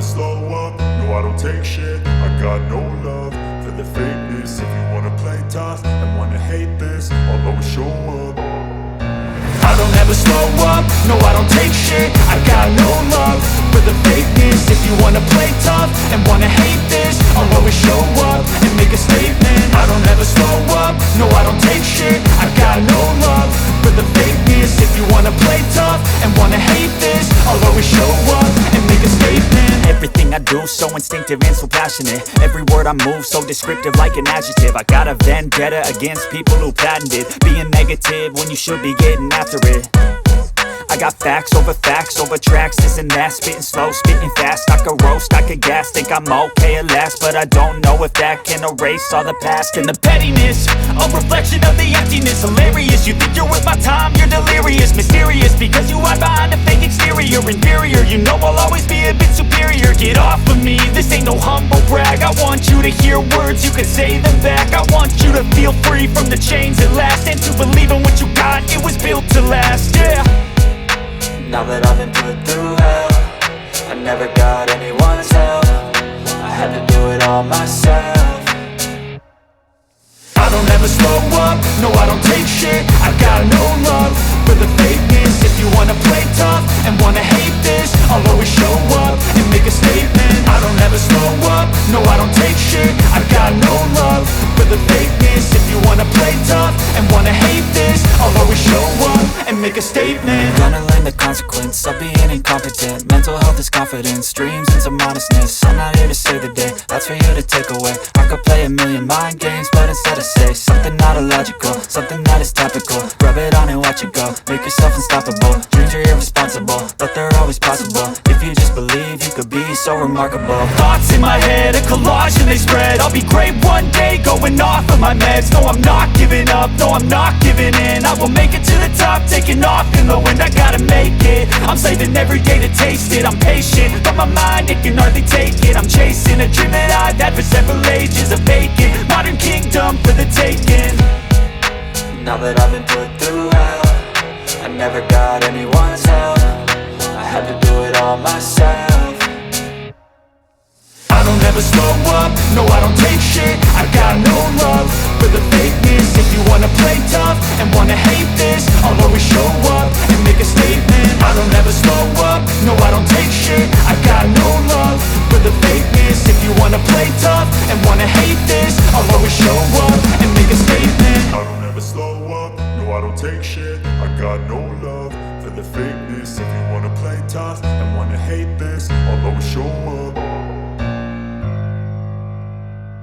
slow up, no I don't take shit. I got no love for the fakeness. If you wanna play tough and wanna hate this, I'll always show up. I don't ever slow up, no I don't take shit. I got no love for the fakeness. If you wanna play tough and wanna hate this, I'll always show up and make a statement. I don't ever slow up, no I don't take shit. I got no love for the fakeness. If you wanna play tough and wanna hate this, I'll always show up and make a statement. Everything I do so instinctive and so passionate. Every word I move so descriptive like an adjective. I got a vendetta against people who patented being negative when you should be getting after it. I got facts over tracks, this and that. Spitting slow, spitting fast, I could roast, I could gas. Think I'm okay at last, but I don't know if that can erase all the past. And the pettiness, a reflection of the emptiness. Hilarious, you think you're worth my time, you're delirious. Mysterious, because you hide behind a fake exterior. Inferior, you know I'll always be a bit superior. Get off of me, this ain't no humble brag. I want you to hear words, you can say them back. I want you to feel free from the chains at last, and to believe in what you got, it was built to last, yeah. Now that I've been put through hell, I never got anyone's help. I had to do it all myself. I don't ever slow up, no I don't take shit. I got no love for the fakeness. If you wanna play tough and wanna hate this, I'll always show up and make a statement. I don't ever slow up, no I don't take shit. I got no love for the fakeness. If you wanna play tough and wanna hate this, I'll always show up and make a statement. Gonna learn the consequence of being incompetent. Mental health is confidence, dreams and some modestness. I'm not here to save the day, that's for you to take away. I could play a million mind games, but instead I say something not illogical, something that is topical. Rub it on and watch it go, make yourself unstoppable. Dreams are irresponsible, but they're always possible. If you just believe, you could be so remarkable. Thoughts in my head, a collage and they spread. I'll be great one day, going off of my meds. No, I'm not giving up, no, I'm not giving in. I will make it to the top, taking off in the wind. I gotta make it, I'm saving every day to taste it. I'm patient, but my mind, it can hardly take it. I'm chasing a dream that I've had for several ages. A vacant, modern kingdom for the taking. Now that I've been put through hell, I never got anyone's help. I had to do it all myself. I don't ever slow up, no I don't take shit. I got no love for the fakeness. If you wanna play tough and wanna hate this, I'll always show up and make a statement. I don't ever slow up, no I don't take shit. I got no love for the fakeness. If you wanna play tough and wanna hate this, I'll always show up and make a statement. I don't ever slow up, no I don't take shit. I got no love for the fakeness. If you wanna play tough and wanna hate this, I'll always show up.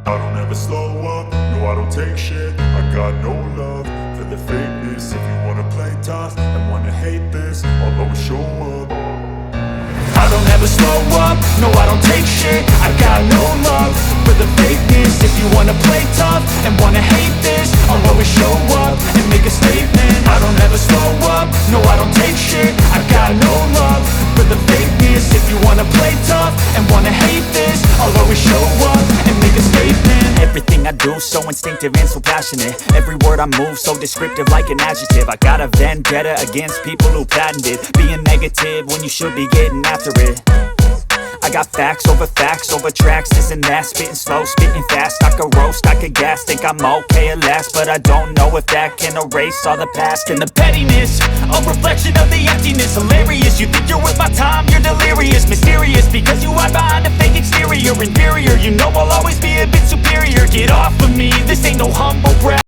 I don't ever slow up, no I don't take shit. I got no love for the fakeness. If you wanna play tough and wanna hate this, I'll always show up. I don't ever slow up, no I don't take shit. I got no love for the fakeness. If you wanna play tough and wanna hate this, I'll always show up and make a statement. I don't ever slow up, no I don't take shit. I got no love for the fakeness. If you wanna play tough and wanna hate this, I'll always show up and make a statement. Everything I do so instinctive and so passionate. Every word I move so descriptive like an adjective. I got a vendetta against people who patented being negative when you should be getting after it. I got facts over tracks, this and that. Spitting slow, spitting fast, I could roast, I could gas. Think I'm okay at last, but I don't know if that can erase all the past. And the pettiness, a reflection of the emptiness. Hilarious, you think you're worth my time, you're delirious. Mysterious, because you hide behind a fake exterior. Inferior, you know I'll always be a bit superior. Get off of me, this ain't no humble brag.